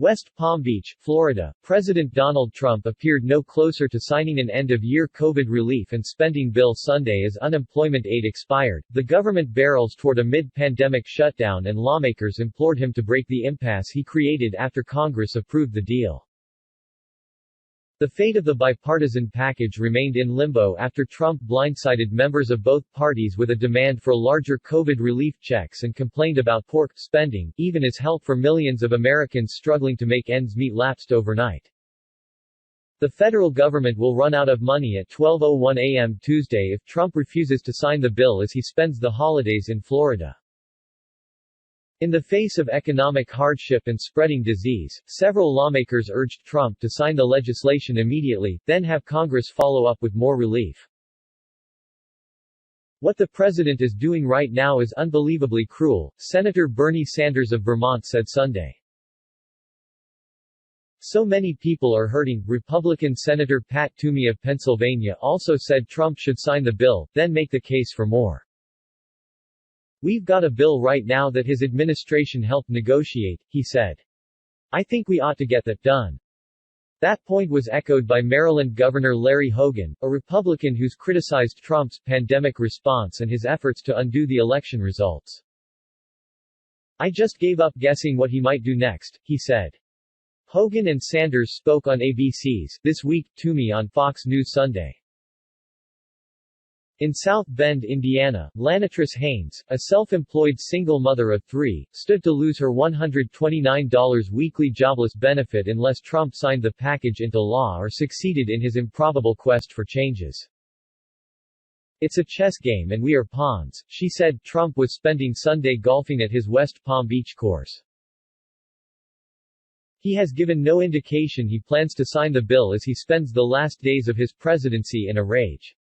West Palm Beach, Florida, President Donald Trump appeared no closer to signing an end-of-year COVID relief and spending bill Sunday as unemployment aid expired. The government barrels toward a mid-pandemic shutdown and lawmakers implored him to break the impasse he created after Congress approved the deal. The fate of the bipartisan package remained in limbo after Trump blindsided members of both parties with a demand for larger COVID relief checks and complained about poor spending, even as help for millions of Americans struggling to make ends meet lapsed overnight. The federal government will run out of money at 12:01 a.m. Tuesday if Trump refuses to sign the bill as he spends the holidays in Florida. In the face of economic hardship and spreading disease, several lawmakers urged Trump to sign the legislation immediately, then have Congress follow up with more relief. "What the president is doing right now is unbelievably cruel," Senator Bernie Sanders of Vermont said Sunday. "So many people are hurting." Republican Senator Pat Toomey of Pennsylvania also said Trump should sign the bill, then make the case for more. "We've got a bill right now that his administration helped negotiate," he said. "I think we ought to get that done." That point was echoed by Maryland Governor Larry Hogan, a Republican who's criticized Trump's pandemic response and his efforts to undo the election results. "I just gave up guessing what he might do next," he said. Hogan and Sanders spoke on ABC's This Week, Toomey on Fox News Sunday. In South Bend, Indiana, Lanatrice Haynes, a self-employed single mother of 3, stood to lose her $129 weekly jobless benefit unless Trump signed the package into law or succeeded in his improbable quest for changes. "It's a chess game and we are pawns," she said. Trump was spending Sunday golfing at his West Palm Beach course. He has given no indication he plans to sign the bill as he spends the last days of his presidency in a rage.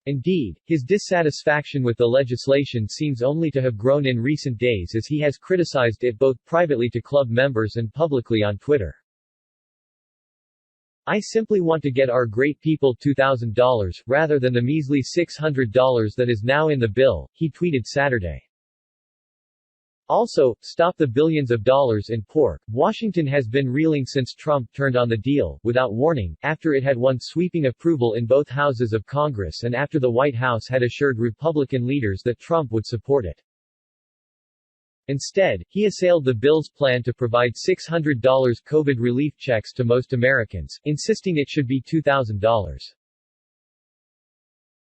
Indeed, his dissatisfaction with the legislation seems only to have grown in recent days as he has criticized it both privately to club members and publicly on Twitter. "I simply want to get our great people $2,000, rather than the measly $600 that is now in the bill," he tweeted Saturday. Also, stop the billions of dollars in pork. Washington has been reeling since Trump turned on the deal, without warning, after it had won sweeping approval in both houses of Congress and after the White House had assured Republican leaders that Trump would support it. Instead, he assailed the bill's plan to provide $600 COVID relief checks to most Americans, insisting it should be $2,000.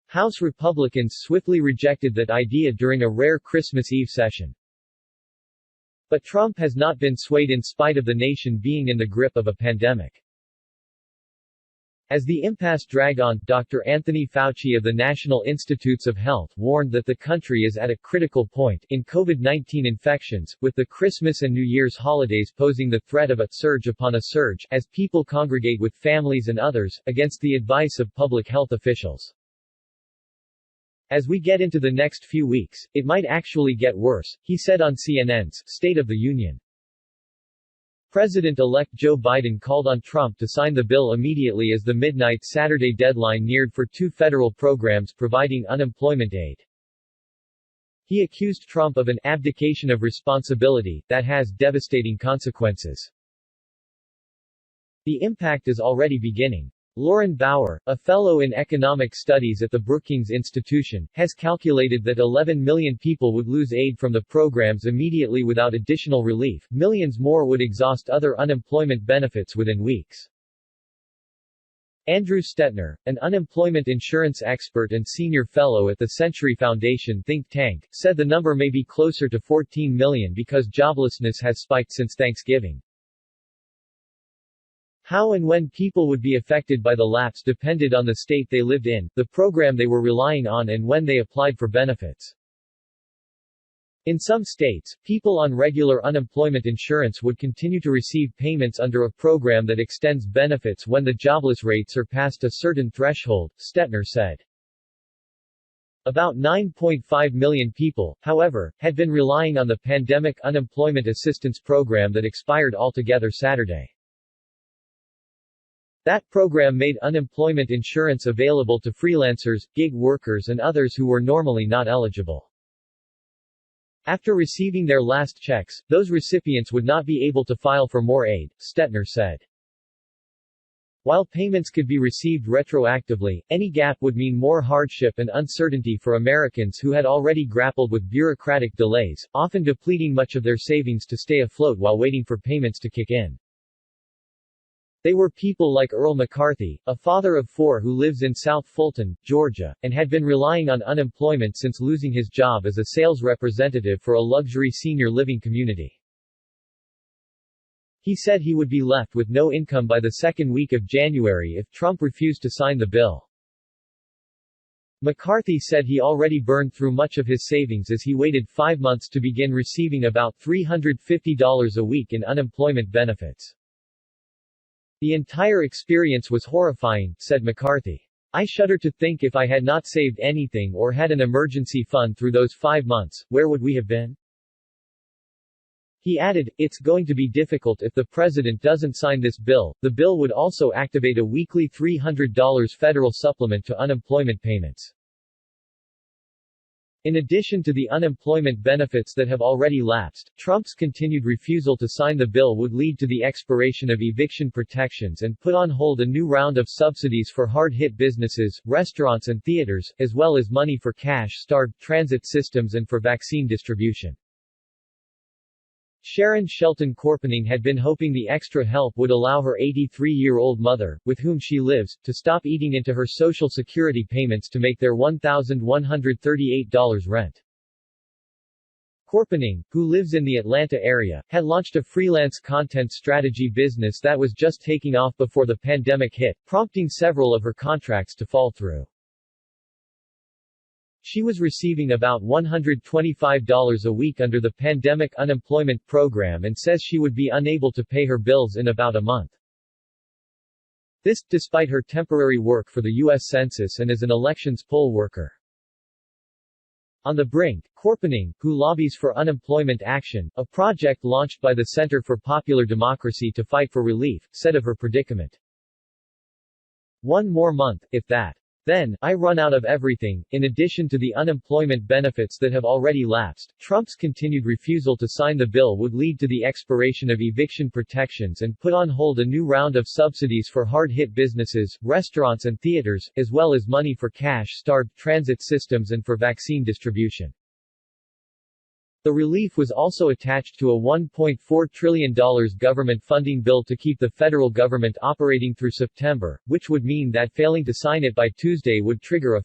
House Republicans swiftly rejected that idea during a rare Christmas Eve session. But Trump has not been swayed in spite of the nation being in the grip of a pandemic. As the impasse dragged on, Dr. Anthony Fauci of the National Institutes of Health warned that the country is at a critical point in COVID-19 infections, with the Christmas and New Year's holidays posing the threat of a surge upon a surge, as people congregate with families and others, against the advice of public health officials. "As we get into the next few weeks, it might actually get worse," he said on CNN's State of the Union. President-elect Joe Biden called on Trump to sign the bill immediately as the midnight Saturday deadline neared for 2 federal programs providing unemployment aid. He accused Trump of an abdication of responsibility that has devastating consequences. "The impact is already beginning." Lauren Bauer, a fellow in economic studies at the Brookings Institution, has calculated that 11 million people would lose aid from the programs immediately without additional relief. Millions more would exhaust other unemployment benefits within weeks. Andrew Stetner, an unemployment insurance expert and senior fellow at the Century Foundation think tank, said the number may be closer to 14 million because joblessness has spiked since Thanksgiving. How and when people would be affected by the lapse depended on the state they lived in, the program they were relying on and when they applied for benefits. In some states, people on regular unemployment insurance would continue to receive payments under a program that extends benefits when the jobless rate surpassed a certain threshold, Stetner said. About 9.5 million people, however, had been relying on the Pandemic Unemployment Assistance Program that expired altogether Saturday. That program made unemployment insurance available to freelancers, gig workers and others who were normally not eligible. After receiving their last checks, those recipients would not be able to file for more aid, Stetner said. While payments could be received retroactively, any gap would mean more hardship and uncertainty for Americans who had already grappled with bureaucratic delays, often depleting much of their savings to stay afloat while waiting for payments to kick in. They were people like Earl McCarthy, a father of 4 who lives in South Fulton, Georgia, and had been relying on unemployment since losing his job as a sales representative for a luxury senior living community. He said he would be left with no income by the second week of January if Trump refused to sign the bill. McCarthy said he already burned through much of his savings as he waited 5 months to begin receiving about $350 a week in unemployment benefits. The entire experience was horrifying, said McCarthy. I shudder to think if I had not saved anything or had an emergency fund through those 5 months, where would we have been? He added, it's going to be difficult if the president doesn't sign this bill. The bill would also activate a weekly $300 federal supplement to unemployment payments. In addition to the unemployment benefits that have already lapsed, Trump's continued refusal to sign the bill would lead to the expiration of eviction protections and put on hold a new round of subsidies for hard-hit businesses, restaurants and theaters, as well as money for cash-starved transit systems and for vaccine distribution. Sharon Shelton Corpening had been hoping the extra help would allow her 83-year-old mother, with whom she lives, to stop eating into her Social Security payments to make their $1,138 rent. Corpening, who lives in the Atlanta area, had launched a freelance content strategy business that was just taking off before the pandemic hit, prompting several of her contracts to fall through. She was receiving about $125 a week under the pandemic unemployment program and says she would be unable to pay her bills in about a month. This, despite her temporary work for the U.S. Census and as an elections poll worker. On the brink, Corpening, who lobbies for Unemployment Action, a project launched by the Center for Popular Democracy to fight for relief, said of her predicament. One more month, if that. Then, I run out of everything. In addition to the unemployment benefits that have already lapsed, Trump's continued refusal to sign the bill would lead to the expiration of eviction protections and put on hold a new round of subsidies for hard-hit businesses, restaurants and theaters, as well as money for cash-starved transit systems and for vaccine distribution. The relief was also attached to a $1.4 trillion government funding bill to keep the federal government operating through September, which would mean that failing to sign it by Tuesday would trigger a